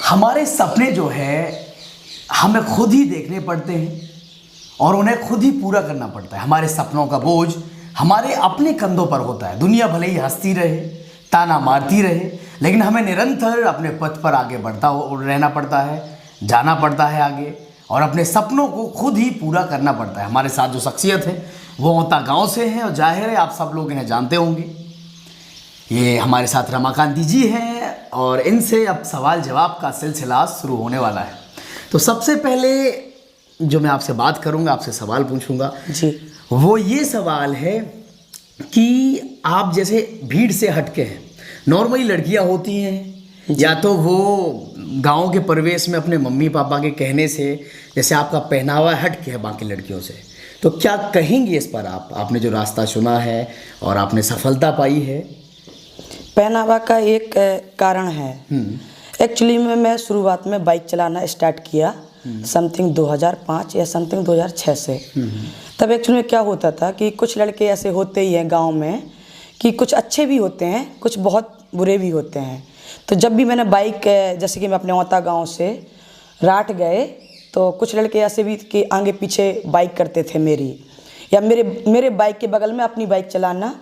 हमारे सपने जो है हमें खुद ही देखने पड़ते हैं और उन्हें खुद ही पूरा करना पड़ता है। हमारे सपनों का बोझ हमारे अपने कंधों पर होता है। दुनिया भले ही हंसती रहे, ताना मारती रहे, लेकिन हमें निरंतर अपने पथ पर आगे बढ़ता रहना पड़ता है, जाना पड़ता है आगे, और अपने सपनों को खुद ही पूरा करना पड़ता है। हमारे साथ जो शख्सियत है वो औता गाँव से हैं और जाहिर है आप सब लोग इन्हें जानते होंगे। ये हमारे साथ रमाकांति जी हैं और इनसे अब सवाल जवाब का सिलसिला शुरू होने वाला है। तो सबसे पहले जो मैं आपसे बात करूंगा, आपसे सवाल पूछूंगा जी, वो ये सवाल है कि आप जैसे भीड़ से हटके हैं। नॉर्मली लड़कियां होती हैं या तो वो गांव के परिवेश में अपने मम्मी पापा के कहने से, जैसे आपका पहनावा हटके है बाकी लड़कियों से, तो क्या कहेंगे इस पर आपने जो रास्ता चुना है और आपने सफलता पाई है? पहनावा का एक कारण है। एक्चुअली में मैं शुरुआत में बाइक चलाना स्टार्ट किया समथिंग 2005 या समथिंग 2006 से। तब एक्चुअली में क्या होता था कि कुछ लड़के ऐसे होते ही हैं गांव में कि कुछ अच्छे भी होते हैं, कुछ बहुत बुरे भी होते हैं। तो जब भी मैंने बाइक, जैसे कि मैं अपने औता गांव से राठ गए, तो कुछ लड़के ऐसे भी कि आगे पीछे बाइक करते थे मेरी, या मेरे बाइक के बगल में अपनी बाइक चलाना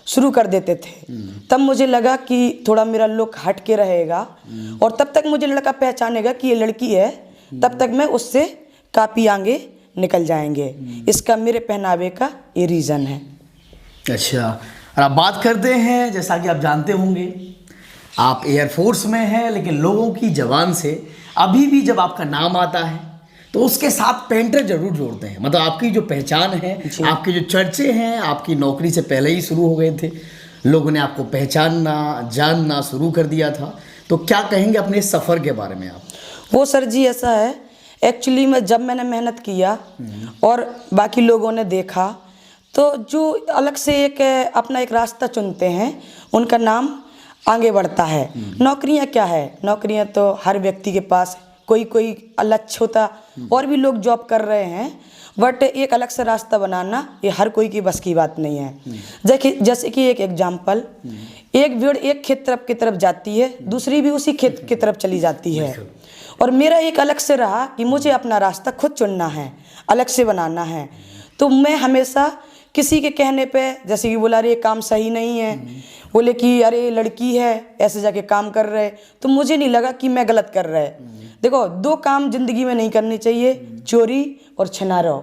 शुरू कर देते थे। तब मुझे लगा कि थोड़ा मेरा लुक हट के रहेगा और तब तक मुझे लड़का पहचानेगा कि ये लड़की है, तब तक मैं उससे काफ़ी आगे निकल जाएंगे। इसका मेरे पहनावे का ये रीज़न है। अच्छा, और आप बात करते हैं, जैसा कि आप जानते होंगे आप एयरफोर्स में हैं, लेकिन लोगों की ज़बान से अभी भी जब आपका नाम आता है तो उसके साथ पेंटर जरूर जोड़ते हैं। मतलब आपकी जो पहचान है, आपके जो चर्चे हैं आपकी नौकरी से पहले ही शुरू हो गए थे, लोगों ने आपको पहचानना जानना शुरू कर दिया था। तो क्या कहेंगे अपने इस सफ़र के बारे में आप? वो सर जी ऐसा है, एक्चुअली में जब मैंने मेहनत किया और बाकी लोगों ने देखा, तो जो अलग से एक अपना एक रास्ता चुनते हैं उनका नाम आगे बढ़ता है। नौकरियां क्या है, नौकरियां तो हर व्यक्ति के पास कोई लक्ष्य होता, और भी लोग जॉब कर रहे हैं, बट एक अलग से रास्ता बनाना ये हर कोई की बस की बात नहीं है। जैसे कि एक एग्जाम्पल, एक भेड़ एक खेत की तरफ जाती है, दूसरी भी उसी खेत की तरफ चली जाती है, और मेरा एक अलग से रहा कि मुझे अपना रास्ता खुद चुनना है, अलग से बनाना है। तो मैं हमेशा किसी के कहने पे, जैसे कि बोला अरे काम सही नहीं है, बोले कि अरे लड़की है ऐसे जाके काम कर रहे, तो मुझे नहीं लगा कि मैं गलत कर रहा है। देखो, दो काम जिंदगी में नहीं करने चाहिए, चोरी और छिनारो।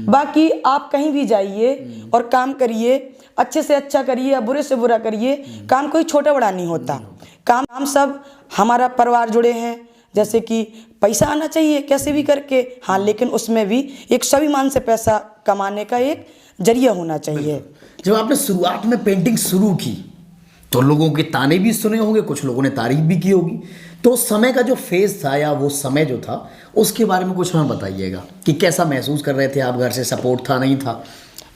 बाकी आप कहीं भी जाइए और काम करिए, अच्छे से अच्छा करिए या बुरे से बुरा करिए, काम कोई छोटा बड़ा नहीं होता। काम सब हमारा परिवार जुड़े हैं, जैसे कि पैसा आना चाहिए कैसे भी करके, हाँ, लेकिन उसमें भी एक स्वाभिमान से पैसा कमाने का एक जरिया होना चाहिए। जब आपने शुरुआत में पेंटिंग शुरू की तो लोगों के ताने भी सुने होंगे, कुछ लोगों ने तारीफ भी की होगी। तो उस समय का जो फेज था या वो समय जो था उसके बारे में कुछ हमें बताइएगा कि कैसा महसूस कर रहे थे आप, घर से सपोर्ट था नहीं था?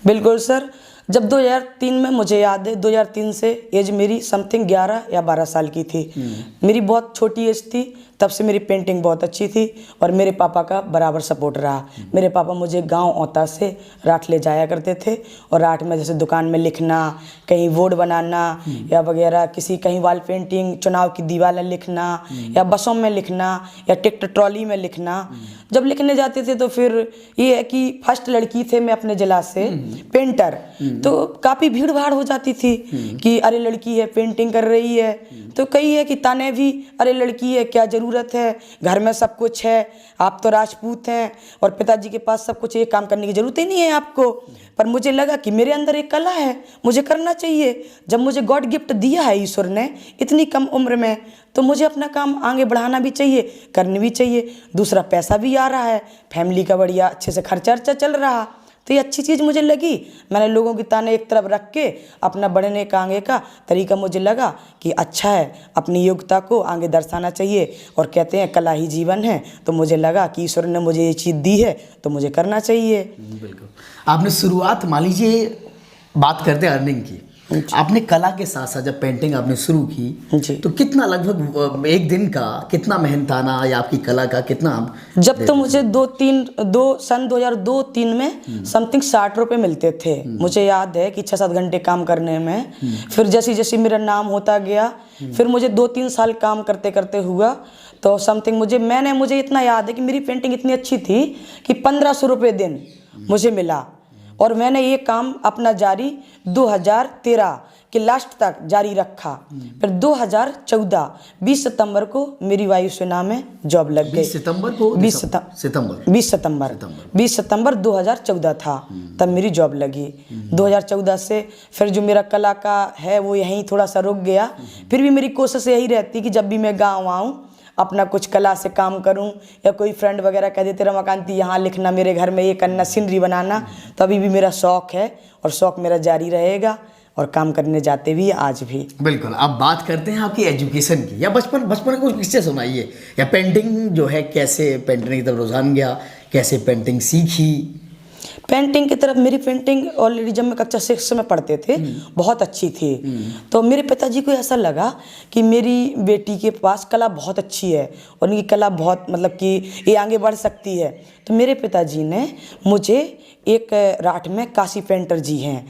बिल्कुल सर, जब 2003 में, मुझे याद है 2003 से एज मेरी समथिंग 11 या 12 साल की थी। मेरी बहुत छोटी एज थी, तब से मेरी पेंटिंग बहुत अच्छी थी और मेरे पापा का बराबर सपोर्ट रहा। मेरे पापा मुझे गांव औता से राठ ले जाया करते थे, और राठ में जैसे दुकान में लिखना, कहीं बोर्ड बनाना या वगैरह, किसी कहीं वॉल पेंटिंग, चुनाव की दीवारें लिखना, या बसों में लिखना, या ट्रैक्टर ट्रॉली में लिखना। जब लिखने जाते थे तो फिर ये है कि फर्स्ट लड़की थे मैं अपने जिला से पेंटर, तो काफ़ी भीड़ भाड़ हो जाती थी कि अरे लड़की है पेंटिंग कर रही है। तो कई है कि ताने भी, अरे लड़की है क्या ज़रूरत है, घर में सब कुछ है, आप तो राजपूत हैं और पिताजी के पास सब कुछ है, काम करने की ज़रूरत ही नहीं है आपको। पर मुझे लगा कि मेरे अंदर एक कला है, मुझे करना चाहिए। जब मुझे गॉड गिफ्ट दिया है ईश्वर ने इतनी कम उम्र में, तो मुझे अपना काम आगे बढ़ाना भी चाहिए, करनी भी चाहिए। दूसरा पैसा भी आ रहा है, फैमिली का बढ़िया अच्छे से खर्चा वर्चा चल रहा, तो ये अच्छी चीज़ मुझे लगी। मैंने लोगों की ताने एक तरफ रख के अपना बढ़ने का आगे का तरीका मुझे लगा कि अच्छा है, अपनी योग्यता को आगे दर्शाना चाहिए, और कहते हैं कला ही जीवन है। तो मुझे लगा कि ईश्वर ने मुझे ये चीज़ दी है तो मुझे करना चाहिए। बिल्कुल। आपने शुरुआत, मान लीजिए बात करते हैं अर्निंग की, आपने कला के साथ साथ जब पेंटिंग आपने शुरू की जी। तो कितना लगभग एक दिन का कितना मेहनताना या आपकी कला का कितना जब तो मुझे सन 2002-3 में समथिंग 60 रुपये मिलते थे। मुझे याद है कि 6-7 घंटे काम करने में। फिर जैसे जैसे मेरा नाम होता गया, फिर मुझे 2-3 साल काम करते करते हुआ तो समथिंग मुझे इतना याद है कि मेरी पेंटिंग इतनी अच्छी थी कि 1500 रुपये दिन मुझे मिला। और मैंने ये काम अपना जारी 2013 के लास्ट तक जारी रखा। फिर 2014 20 सितंबर को मेरी वायुसेना में जॉब लग गई। 20 सितंबर को 20 सितंबर 2014 था तब मेरी जॉब लगी। 2014 से फिर जो मेरा कला का है वो यहीं थोड़ा सा रुक गया। फिर भी मेरी कोशिश यही रहती कि जब भी मैं गाँव आऊँ अपना कुछ कला से काम करूं, या कोई फ्रेंड वगैरह कह देते रमाकांति यहाँ लिखना, मेरे घर में ये करना, सीनरी बनाना, तो अभी भी मेरा शौक़ है और शौक़ मेरा जारी रहेगा और काम करने जाते भी आज भी। बिल्कुल। अब बात करते हैं आपकी एजुकेशन की, या बचपन का कुछ किस्से सुनाइए, या पेंटिंग जो है कैसे पेंटिंग की तरफ रुझान गया, कैसे पेंटिंग सीखी। पेंटिंग की तरफ मेरी पेंटिंग ऑलरेडी जब मैं कक्षा 6 में पढ़ते थे बहुत अच्छी थी। तो मेरे पिताजी को ऐसा लगा कि मेरी बेटी के पास कला बहुत अच्छी है और उनकी कला बहुत कि ये आगे बढ़ सकती है। तो मेरे पिताजी ने मुझे एक राठ में काशी पेंटर जी हैं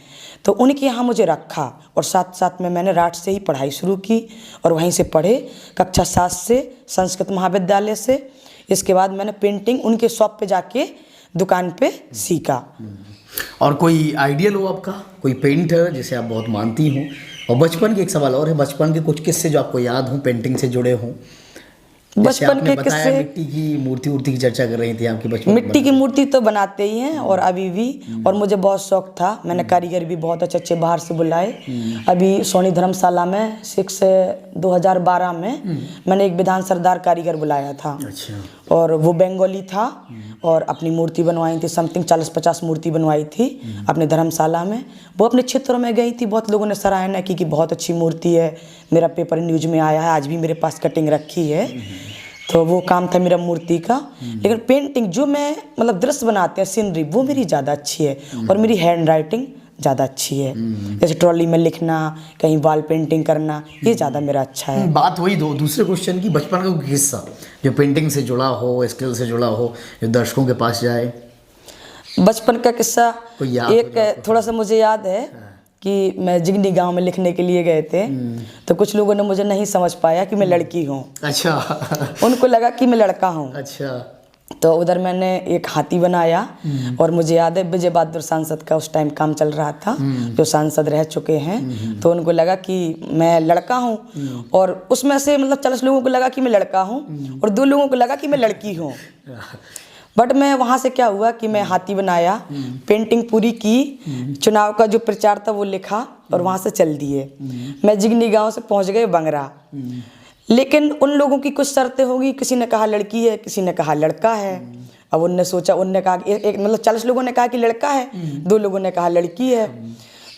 तो उनके यहाँ मुझे रखा और साथ साथ में मैंने राठ से ही पढ़ाई शुरू की और वहीं से पढ़े कक्षा 7 से संस्कृत महाविद्यालय से। इसके बाद मैंने पेंटिंग उनके शॉप पे जाके दुकान पे सीखा। और कोई आइडियल हो आपका, कोई पेंटर जिसे आप बहुत मानती हों? और बचपन के एक सवाल और है, बचपन के कुछ किस्से जो आपको याद हों पेंटिंग से जुड़े हों? बचपन के किस्से, मिट्टी की मूर्ति की चर्चा कर रही थी आपकी बचपन। मिट्टी की मूर्ति तो बनाते ही हैं और अभी भी, और मुझे बहुत शौक था। मैंने कारीगर भी बहुत अच्छे बाहर से बुलाए। अभी सोनी धर्मशाला में 2012 में मैंने एक विधान सरदार कारीगर बुलाया था। अच्छा। और वो बंगाली था और अपनी मूर्ति बनवाई थी, समथिंग 40-50 मूर्ति बनवाई थी अपने धर्मशाला में। वो अपने क्षेत्रों में गई थी, बहुत लोगों ने सराहना की कि बहुत अच्छी मूर्ति है। मेरा पेपर न्यूज में आया है, आज भी मेरे पास कटिंग रखी है। तो वो काम था मेरा मूर्ति का। लेकिन पेंटिंग जो मैं दृश्य बनाते हैं सीनरी, वो मेरी ज़्यादा अच्छी है और मेरी हैंड राइटिंग ज़्यादा अच्छी है। जैसे ट्रॉली में लिखना, कहीं वॉल पेंटिंग करना, ये ज़्यादा मेरा अच्छा है। बात वही दूसरे क्वेश्चन की, बचपन का कोई किस्सा जो पेंटिंग से जुड़ा हो, स्किल से जुड़ा हो, जो दर्शकों के पास जाए। बचपन का किस्सा एक थोड़ा सा मुझे याद है कि मैं जिगनी गांव में लिखने के लिए गए थे तो कुछ लोगों ने मुझे नहीं समझ पाया कि मैं लड़की हूँ। अच्छा। उनको लगा कि मैं लड़का हूँ। अच्छा। तो उधर मैंने एक हाथी बनाया और मुझे याद है विजय बहादुर सांसद का उस टाइम काम चल रहा था, जो सांसद रह चुके हैं। तो उनको लगा कि मैं लड़का हूँ और उसमें से 40 लोगों को लगा कि मैं लड़का हूँ और 2 लोगों को लगा कि मैं लड़की हूँ। बट मैं वहाँ से क्या हुआ कि मैं हाथी बनाया, पेंटिंग पूरी की, चुनाव का जो प्रचार था वो लिखा और वहाँ से चल दिए। मैं जिगनी गांव से पहुँच गए बंगरा। लेकिन उन लोगों की कुछ शर्तें होगी, किसी ने कहा लड़की है, किसी ने कहा लड़का है। अब उनने कहा एक 40 लोगों ने कहा कि लड़का है, 2 लोगों ने कहा लड़की है।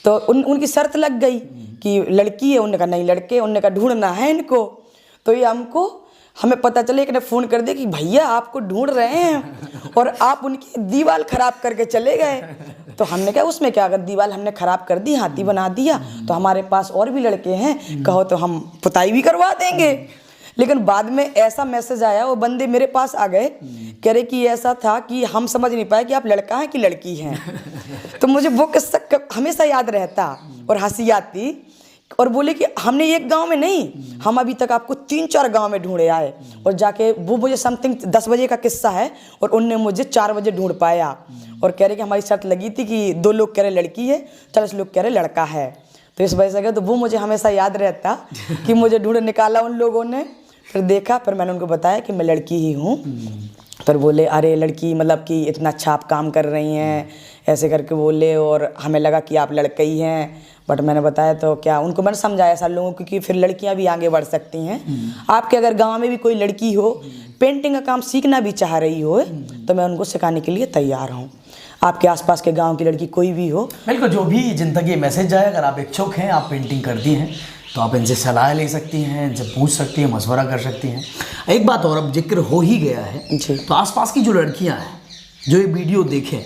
तो उनकी शर्त लग गई कि लड़की है, उन्होंने कहा नहीं लड़के, उन्होंने कहा ढूंढना है इनको। तो ये हमें पता चले, एक ने फ़ोन कर दिया कि भैया आपको ढूंढ रहे हैं और आप उनकी दीवार ख़राब करके चले गए। तो हमने कहा उसमें क्या, अगर दीवार हमने ख़राब कर दी, हाथी बना दिया, तो हमारे पास और भी लड़के हैं, कहो तो हम पुताई भी करवा देंगे। लेकिन बाद में ऐसा मैसेज आया, वो बंदे मेरे पास आ गए, कह रहे कि ऐसा था कि हम समझ नहीं पाए कि आप लड़का हैं कि लड़की हैं। तो मुझे वो किस्सा हमेशा याद रहता और हंसी आती। और बोले कि हमने एक गांव में नहीं, हम अभी तक आपको 3-4 गांव में ढूंढे आए। और जाके वो मुझे समथिंग 10 बजे का किस्सा है और उनने मुझे 4 बजे ढूंढ पाया। और कह रहे कि हमारी शर्त लगी थी कि 2 लोग कह रहे लड़की है, 40 लोग कह रहे लड़का है। तो इस वजह से गया, तो वो मुझे हमेशा याद रहता कि मुझे ढूंढ निकाला उन लोगों ने। फिर देखा, फिर मैंने उनको बताया कि मैं लड़की ही हूँ। फिर बोले अरे लड़की कि इतना अच्छा आप काम कर रही हैं, ऐसे करके बोले। और हमें लगा कि आप लड़के ही हैं। बट मैंने बताया तो क्या, उनको मैंने समझाया सारे लोगों को कि फिर लड़कियां भी आगे बढ़ सकती हैं। आपके अगर गांव में भी कोई लड़की हो, पेंटिंग का काम सीखना भी चाह रही हो, तो मैं उनको सिखाने के लिए तैयार हूँ। आपके आसपास के गांव की लड़की कोई भी हो, बिल्कुल, जो भी जिंदगी मैसेज आए, अगर आप इच्छुक हैं, आप पेंटिंग करती हैं, तो आप इनसे सलाह ले सकती हैं, जब पूछ सकती हैं, मशवरा कर सकती हैं। एक बात और, अब जिक्र हो ही गया है, तो आसपास की जो लड़कियां हैं जो ये वीडियो देखें,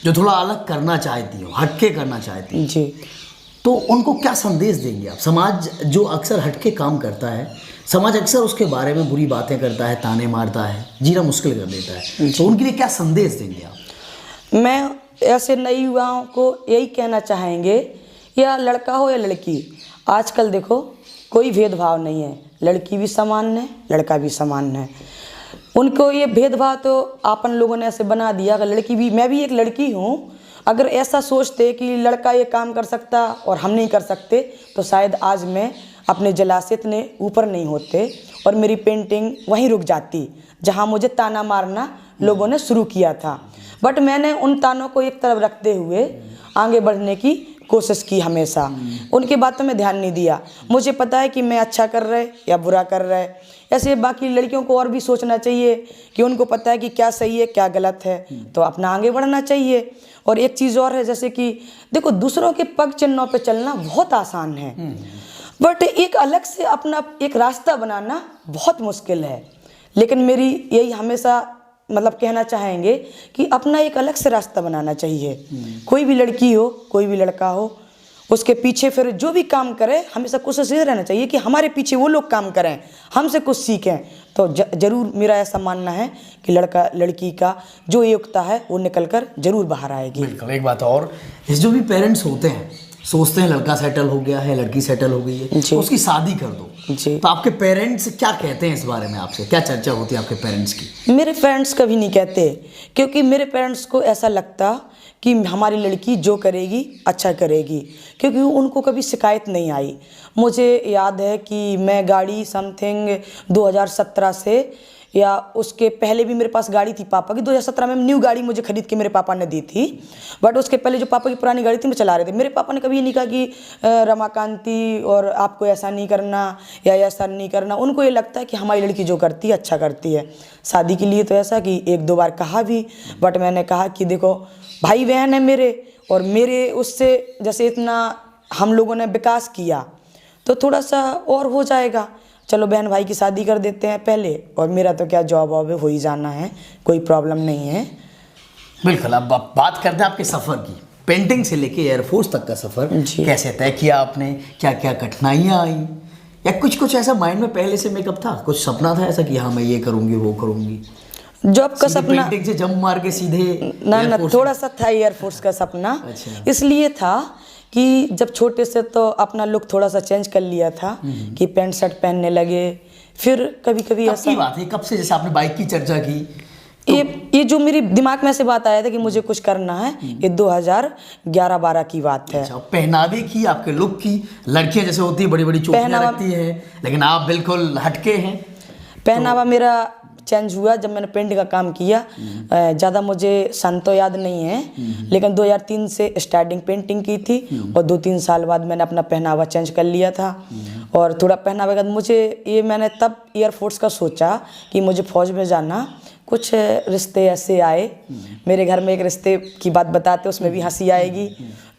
जो थोड़ा अलग करना चाहती हो, हटके करना चाहती हैं, जी, तो उनको क्या संदेश देंगे आप? समाज जो अक्सर हटके काम करता है, समाज अक्सर उसके बारे में बुरी बातें करता है, ताने मारता है, जीना मुश्किल कर देता है, तो उनके लिए क्या संदेश देंगे आप? मैं ऐसे नए युवाओं को यही कहना चाहेंगे, या लड़का हो या लड़की, आजकल देखो कोई भेदभाव नहीं है, लड़की भी समान है, लड़का भी समान है। उनको ये भेदभाव तो अपन लोगों ने ऐसे बना दिया कि लड़की भी, मैं भी एक लड़की हूँ, अगर ऐसा सोचते कि लड़का ये काम कर सकता और हम नहीं कर सकते तो शायद आज मैं अपने जलाशय इतने ऊपर नहीं होते और मेरी पेंटिंग वहीं रुक जाती जहाँ मुझे ताना मारना लोगों ने शुरू किया था। बट मैंने उन तानों को एक तरफ रखते हुए आगे बढ़ने की कोशिश की हमेशा, उनकी बातों में ध्यान नहीं दिया। मुझे पता है कि मैं अच्छा कर रहे या बुरा कर रहे। ऐसे बाकी लड़कियों को और भी सोचना चाहिए कि उनको पता है कि क्या सही है क्या गलत है, तो अपना आगे बढ़ना चाहिए। और एक चीज़ और है, जैसे कि देखो दूसरों के पग चिन्हों पे चलना बहुत आसान है, बट एक अलग से अपना एक रास्ता बनाना बहुत मुश्किल है। लेकिन मेरी यही हमेशा मतलब कहना चाहेंगे कि अपना एक अलग से रास्ता बनाना चाहिए। कोई भी लड़की हो कोई भी लड़का हो, उसके पीछे फिर जो भी काम करे हमेशा कोशिश ये रहना चाहिए कि हमारे पीछे वो लोग काम करें, हमसे कुछ सीखें। तो जरूर मेरा ऐसा मानना है कि लड़का लड़की का जो योग्यता है वो निकल कर जरूर बाहर आएगी। बिल्कुल। एक बात और, जो भी पेरेंट्स होते हैं सोचते हैं लड़का सेटल हो गया है, लड़की सेटल हो गई है, तो उसकी शादी कर दो जी। तो आपके पेरेंट्स क्या कहते हैं इस बारे में? आपसे क्या चर्चा होती है आपके पेरेंट्स की? मेरे पेरेंट्स कभी नहीं कहते, क्योंकि मेरे पेरेंट्स को ऐसा लगता कि हमारी लड़की जो करेगी अच्छा करेगी, क्योंकि उनको कभी शिकायत नहीं आई। मुझे याद है कि मैं गाड़ी समथिंग 2017 से या उसके पहले भी मेरे पास गाड़ी थी पापा की। 2017 में न्यू गाड़ी मुझे खरीद के मेरे पापा ने दी थी, बट उसके पहले जो पापा की पुरानी गाड़ी थी मैं चला रहे थे। मेरे पापा ने कभी ये नहीं कहा कि रमाकांति और आपको ऐसा नहीं करना या ऐसा नहीं करना। उनको ये लगता है कि हमारी लड़की जो करती है अच्छा करती है। शादी के लिए तो ऐसा कि 1-2 बार कहा भी, बट मैंने कहा कि देखो भाई बहन है मेरे, और मेरे उससे जैसे इतना हम लोगों ने विकास किया तो थोड़ा सा और हो जाएगा। चलो बहन भाई की शादी कर देते हैं पहले, और मेरा तो क्या जॉब वॉब हो ही जाना है, कोई प्रॉब्लम नहीं है। बिल्कुल। अब आप बात करते हैं आपके सफ़र की, पेंटिंग से लेके एयरफोर्स तक का सफ़र कैसे तय किया आपने? क्या क्या कठिनाइयाँ आई, या कुछ कुछ ऐसा माइंड में पहले से मेकअप था, कुछ सपना था ऐसा कि हाँ मैं ये करूँगी वो करूँगी? जॉब का सपना पेंटिंग से जंप मार के सीधे ना थोड़ा सा था एयरफोर्स का सपना। अच्छा। इसलिए था कि जब छोटे से तो अपना लुक थोड़ा सा चेंज कर लिया था कि पैंट शर्ट पहनने लगे। फिर कभी कभी कब ऐसा की बात है, कब से? जैसे आपने बाइक की चर्चा की, ये जो मेरे दिमाग में ऐसे बात आया था कि मुझे कुछ करना है, ये 2011-12 की बात है। अच्छा, पहनावे की, आपके लुक की, लड़कियां जैसे होती है बड़ी बड़ी चोटियां रखती है, लेकिन आप बिल्कुल हटके हैं। पहनावा मेरा चेंज हुआ जब मैंने पेंट का काम किया। ज़्यादा मुझे सन तो याद नहीं है, लेकिन 2003 से स्टार्टिंग पेंटिंग की थी और 2-3 साल बाद मैंने अपना पहनावा चेंज कर लिया था। और थोड़ा पहनावे का मुझे ये, मैंने तब एयरफोर्स का सोचा कि मुझे फौज में जाना। कुछ रिश्ते ऐसे आए, मेरे घर में एक रिश्ते की बात बताते उसमें भी हंसी आएगी।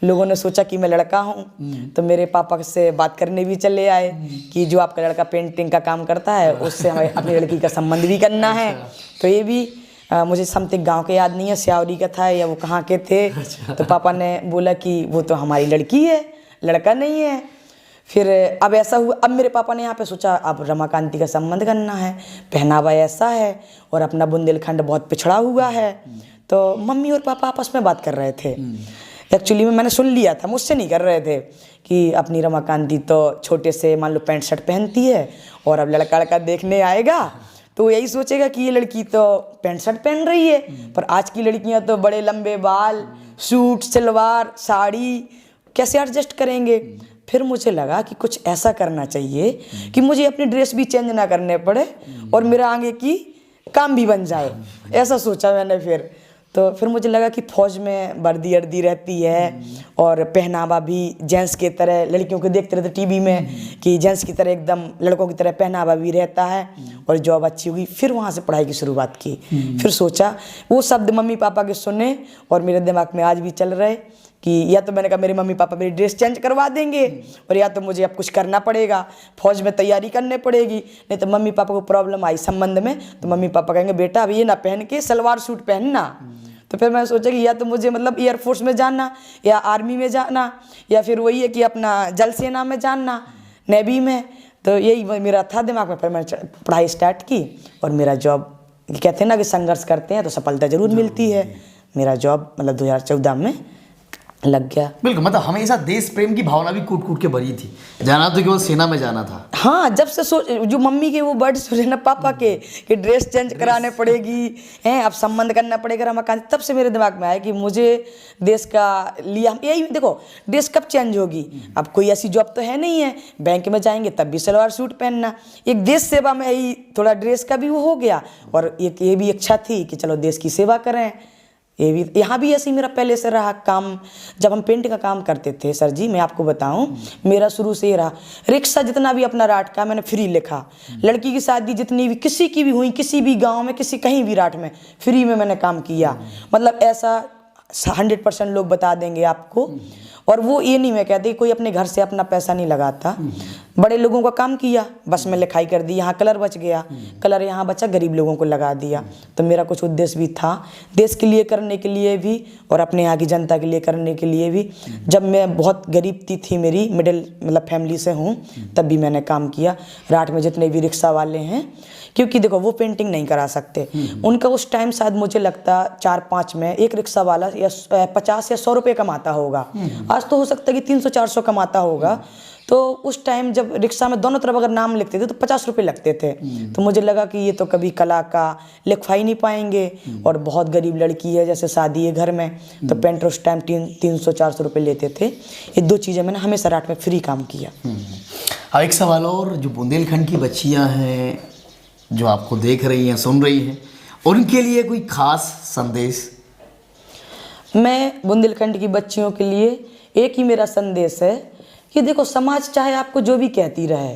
लोगों ने सोचा कि मैं लड़का हूँ, तो मेरे पापा से बात करने भी चले आए कि जो आपका लड़का पेंटिंग का काम करता है उससे हमें अपनी लड़की का संबंध भी करना है। तो ये भी मुझे समथिंग गांव के याद नहीं है, स्यावरी का था या वो कहाँ के थे। तो पापा ने बोला कि वो तो हमारी लड़की है, लड़का नहीं है। फिर अब ऐसा हुआ, अब मेरे पापा ने यहाँ पे सोचा अब रमाकांति का संबंध करना है, पहनावा ऐसा है और अपना बुंदेलखंड बहुत पिछड़ा हुआ है। तो मम्मी और पापा आपस में बात कर रहे थे। एक्चुअली में मैंने सुन लिया था, मुझसे नहीं कर रहे थे कि अपनी रमाकांति तो छोटे से मान लो पैंट शर्ट पहनती है और अब लड़का लड़का देखने आएगा तो यही सोचेगा कि ये लड़की तो पैंट शर्ट पहन रही है। पर आज की लड़कियां तो बड़े लंबे बाल, सूट सलवार साड़ी, कैसे एडजस्ट करेंगे। फिर मुझे लगा कि कुछ ऐसा करना चाहिए कि मुझे अपनी ड्रेस भी चेंज ना करने पड़े और मेरा आगे की काम भी बन जाए। ऐसा सोचा मैंने। फिर मुझे लगा कि फौज में वर्दी अर्दी रहती है और पहनावा भी जेंट्स की तरह, लड़कियों को देखते रहते टीवी में कि जेंट्स की तरह एकदम लड़कों की तरह पहनावा भी रहता है और जॉब अच्छी होगी। फिर वहाँ से पढ़ाई की शुरुआत की। फिर सोचा, वो शब्द मम्मी पापा के सुने और मेरे दिमाग में आज भी चल रहे कि या तो मैंने कहा मेरे मम्मी पापा मेरी ड्रेस चेंज करवा देंगे और या तो मुझे अब कुछ करना पड़ेगा, फौज में तैयारी करने पड़ेगी। नहीं तो मम्मी पापा को प्रॉब्लम आई संबंध में तो मम्मी पापा कहेंगे बेटा अब ये ना पहन के सलवार सूट पहनना। तो फिर मैं सोचा कि या तो मुझे मतलब एयरफोर्स में जाना या आर्मी में जाना या फिर वही है कि अपना जल सेना में जाना, नेवी में। तो यही मेरा था दिमाग में। फिर मैंने पढ़ाई स्टार्ट की और मेरा जॉब, कहते हैं ना कि संघर्ष करते हैं तो सफलता जरूर मिलती है। मेरा जॉब मतलब 2014 में लग गया। बिल्कुल, मतलब हमेशा देश प्रेम की भावना भी कूट कूट के भरी थी। जाना तो केवल सेना में जाना था। हाँ, जब से जो मम्मी के वो वर्ड्स सुने ना पापा के कि ड्रेस चेंज कराने पड़ेगी हैं, अब संबंध करना पड़ेगा रमाकांत, तब से मेरे दिमाग में आया कि मुझे देश का लिया। यही देखो, ड्रेस कब चेंज होगी? अब कोई ऐसी जॉब तो है नहीं है, बैंक में जाएंगे तब भी सलवार सूट पहनना। एक देश सेवा में ही थोड़ा ड्रेस का भी वो हो गया और एक ये भी इच्छा थी कि चलो देश की सेवा करें। ये भी यहाँ भी ऐसे ही मेरा पहले से रहा काम। जब हम पेंट का काम करते थे सर जी, मैं आपको बताऊं, मेरा शुरू से ही रहा। रिक्शा जितना भी अपना राट का मैंने फ्री लिखा। लड़की की शादी जितनी भी किसी की भी हुई, किसी भी गांव में, किसी कहीं भी राट में, फ्री में मैंने काम किया। मतलब ऐसा 100% लोग बता देंगे आपको। और वो ये नहीं मैं कहती, कोई अपने घर से अपना पैसा नहीं लगाता। बड़े लोगों का काम किया, बस में लिखाई कर दी, यहाँ कलर बच गया, कलर यहाँ बचा, गरीब लोगों को लगा दिया। तो मेरा कुछ उद्देश्य भी था देश के लिए करने के लिए भी और अपने यहाँ की जनता के लिए करने के लिए भी। जब मैं बहुत गरीब थी मेरी मिडिल मतलब फैमिली से हूँ, तब भी मैंने काम किया। राट में जितने भी रिक्शा वाले हैं, क्योंकि देखो वो पेंटिंग नहीं करा सकते, उनका उस टाइम शायद मुझे लगता 4-5 में एक रिक्शा वाला या 50 या 100 रुपये कमाता होगा। आज तो हो सकता है कि 300-400 कमाता होगा। तो उस टाइम जब रिक्शा में दोनों तरफ अगर नाम लिखते थे तो 50 रुपये लगते थे। तो मुझे लगा कि ये तो कभी कला का लिखवा ही नहीं पाएंगे और बहुत गरीब लड़की है, जैसे शादी है घर में, तो पेंटर उस टाइम 300-400 रुपये लेते थे। ये 2 चीज़ें मैंने हमेशा रात में फ्री काम किया। एक सवाल और, जो बुंदेलखंड की बच्चियाँ हैं जो आपको देख रही हैं, सुन रही हैं, उनके लिए कोई खास संदेश? मैं बुंदेलखंड की बच्चियों के लिए एक ही मेरा संदेश है कि देखो, समाज चाहे आपको जो भी कहती रहे,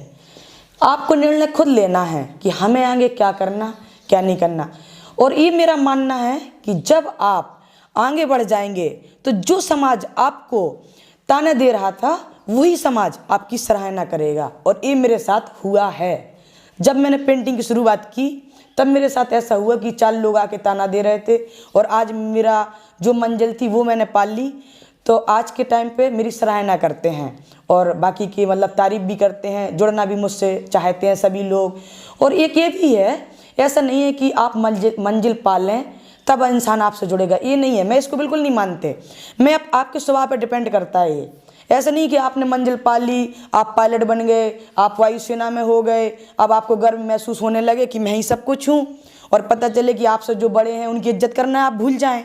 आपको निर्णय खुद लेना है कि हमें आगे क्या करना क्या नहीं करना। और ये मेरा मानना है कि जब आप आगे बढ़ जाएंगे तो जो समाज आपको ताने दे रहा था वही समाज आपकी सराहना करेगा। और ये मेरे साथ हुआ है। जब मैंने पेंटिंग की शुरुआत की तब मेरे साथ ऐसा हुआ कि 4 लोग आके ताना दे रहे थे और आज मेरा जो मंजिल थी वो मैंने पाल ली। तो आज के टाइम पे मेरी सराहना करते हैं और बाकी की मतलब तारीफ भी करते हैं, जुड़ना भी मुझसे चाहते हैं सभी लोग। और एक ये भी है, ऐसा नहीं है कि आप मंजिल पाल लें तब इंसान आपसे जुड़ेगा, ये नहीं है। मैं इसको बिल्कुल नहीं मानते। मैं आपके स्वभाव पर डिपेंड करता है ये। ऐसा नहीं कि आपने मंजिल पा ली, आप पायलट बन गए, आप वायुसेना में हो गए, अब आपको गर्व महसूस होने लगे कि मैं ही सब कुछ हूँ, और पता चले कि आपसे जो बड़े हैं उनकी इज्जत करना आप भूल जाएं।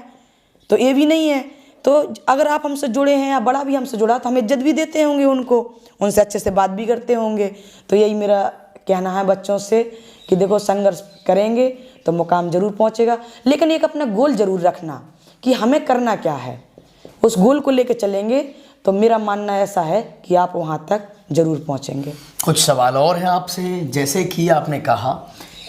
तो ये भी नहीं है। तो अगर आप हमसे जुड़े हैं या बड़ा भी हमसे जुड़ा तो हम इज्जत भी देते होंगे उनको, उनसे अच्छे से बात भी करते होंगे। तो यही मेरा कहना है बच्चों से कि देखो, संघर्ष करेंगे तो मुकाम ज़रूर पहुँचेगा, लेकिन एक अपना गोल ज़रूर रखना कि हमें करना क्या है। उस गोल को लेकर चलेंगे तो मेरा मानना ऐसा है कि आप वहाँ तक ज़रूर पहुँचेंगे। कुछ सवाल और हैं आपसे, जैसे कि आपने कहा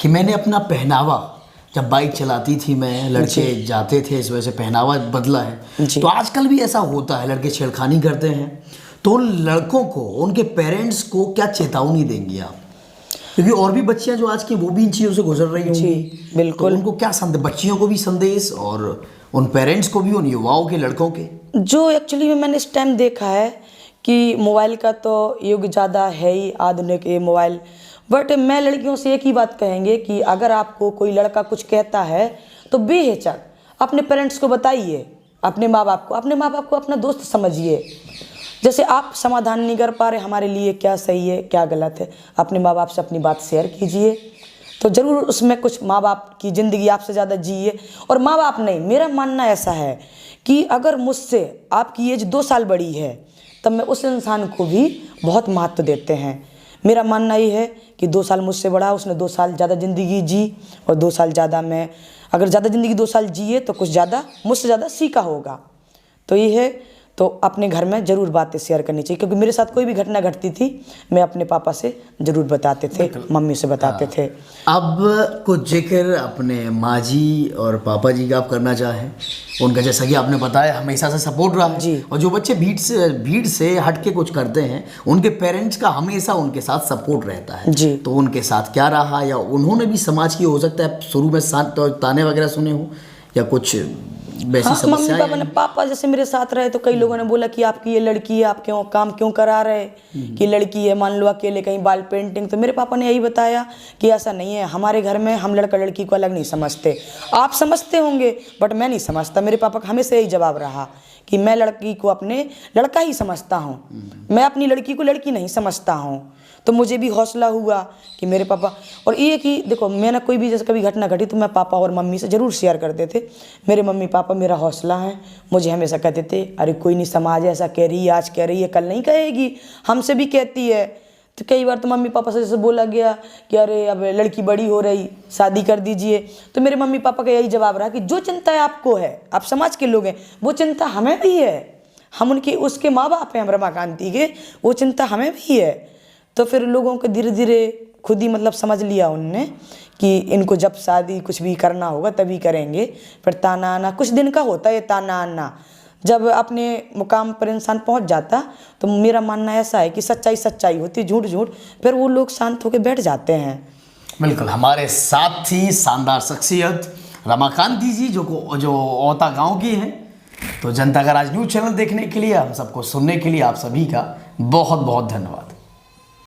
कि मैंने अपना पहनावा, जब बाइक चलाती थी मैं, लड़के जाते थे, इस वजह से पहनावा बदला है। तो आजकल भी ऐसा होता है, लड़के छेड़खानी करते हैं, तो उन लड़कों को, उनके पेरेंट्स को क्या चेतावनी देंगी आप? क्योंकि और भी बच्चियां जो आज की वो भी इन चीज़ों से गुजर रही होंगी। बिल्कुल। तो उनको क्या संदेश, बच्चियों को भी संदेश और उन पेरेंट्स को भी, उन युवाओं के, लड़कों के? जो एक्चुअली में मैंने इस टाइम देखा है कि मोबाइल का तो युग ज़्यादा है ही, आधुनिक ये मोबाइल। बट मैं लड़कियों से एक ही बात कहेंगे कि अगर आपको कोई लड़का कुछ कहता है तो बेहिचक अपने पेरेंट्स को बताइए, अपने माँ बाप को अपना दोस्त समझिए। जैसे आप समाधान नहीं कर पा रहे हमारे लिए क्या सही है क्या गलत है, अपने माँ बाप से अपनी बात शेयर कीजिए, तो ज़रूर उसमें कुछ माँ बाप की ज़िंदगी आपसे ज़्यादा जिए। और माँ बाप नहीं, मेरा मानना ऐसा है कि अगर मुझसे आपकी एज 2 साल बड़ी है तब मैं उस इंसान को भी बहुत महत्व देते हैं। मेरा मानना ये है कि 2 साल मुझसे बड़ा, उसने 2 साल ज़्यादा ज़िंदगी जी और 2 साल ज़्यादा मैं, अगर ज़्यादा ज़िंदगी 2 साल जिए तो कुछ ज़्यादा मुझसे ज़्यादा सीखा होगा। तो ये है, तो अपने घर में ज़रूर बातें शेयर करनी चाहिए, क्योंकि मेरे साथ कोई भी घटना घटती थी मैं अपने पापा से ज़रूर बताते थे, मम्मी से बताते थे। अब कुछ जिक्र अपने माँ जी और पापा जी का आप करना चाहें? उनका जैसा कि आपने बताया हमेशा से सपोर्ट रहा है जी। और जो बच्चे भीड़ से हट के कुछ करते हैं उनके पेरेंट्स का हमेशा उनके साथ सपोर्ट रहता है जी। तो उनके साथ क्या रहा, या उन्होंने भी समाज की, हो सकता है शुरू में ताने वगैरह सुने हो या कुछ वैसी हाँ, मम्मी समस्या पापा ने, पापा जैसे मेरे साथ रहे तो कई लोगों ने बोला कि आपकी ये लड़की है, आप क्यों काम क्यों करा रहे, कि लड़की है, मान लो अकेले कहीं बाल पेंटिंग। तो मेरे पापा ने यही बताया कि ऐसा नहीं है, हमारे घर में हम लड़का लड़की को अलग नहीं समझते। आप समझते होंगे बट मैं नहीं समझता। मेरे पापा का हमेशा यही जवाब रहा कि मैं लड़की को अपने लड़का ही समझता हूँ, मैं अपनी लड़की को लड़की नहीं समझता हूँ। तो मुझे भी हौसला हुआ कि मेरे पापा, और ये कि देखो मैंने कोई भी जैसे कभी घटना घटी तो मैं पापा और मम्मी से ज़रूर शेयर करते थे। मेरे मम्मी पापा मेरा हौसला है, मुझे हमेशा कहते थे अरे कोई नहीं, समाज ऐसा कह रही है, आज कह रही है कल नहीं कहेगी, हमसे भी कहती है। तो कई बार तो मम्मी पापा से जैसे बोला गया कि अरे अब लड़की बड़ी हो रही, शादी कर दीजिए, तो मेरे मम्मी पापा का यही जवाब रहा कि जो चिंता है आपको है, आप समाज के लोग हैं, वो चिंता हमें भी है, हम उनके उसके माँ बाप हैं, हम रमाकांति के, वो चिंता हमें भी है। तो फिर लोगों को धीरे धीरे खुद ही मतलब समझ लिया उनने कि इनको जब शादी कुछ भी करना होगा तभी करेंगे। फिर ताना आना कुछ दिन का होता है, ताना आना जब अपने मुकाम पर इंसान पहुंच जाता, तो मेरा मानना ऐसा है कि सच्चाई सच्चाई होती, झूठ झूठ, फिर वो लोग शांत होकर बैठ जाते हैं। बिल्कुल, हमारे साथ थी शानदार शख्सियत रमाकांति जी जो औता गांव की हैं। तो जनता का राज न्यूज़ चैनल देखने के लिए, हम सबको सुनने के लिए आप सभी का बहुत बहुत धन्यवाद।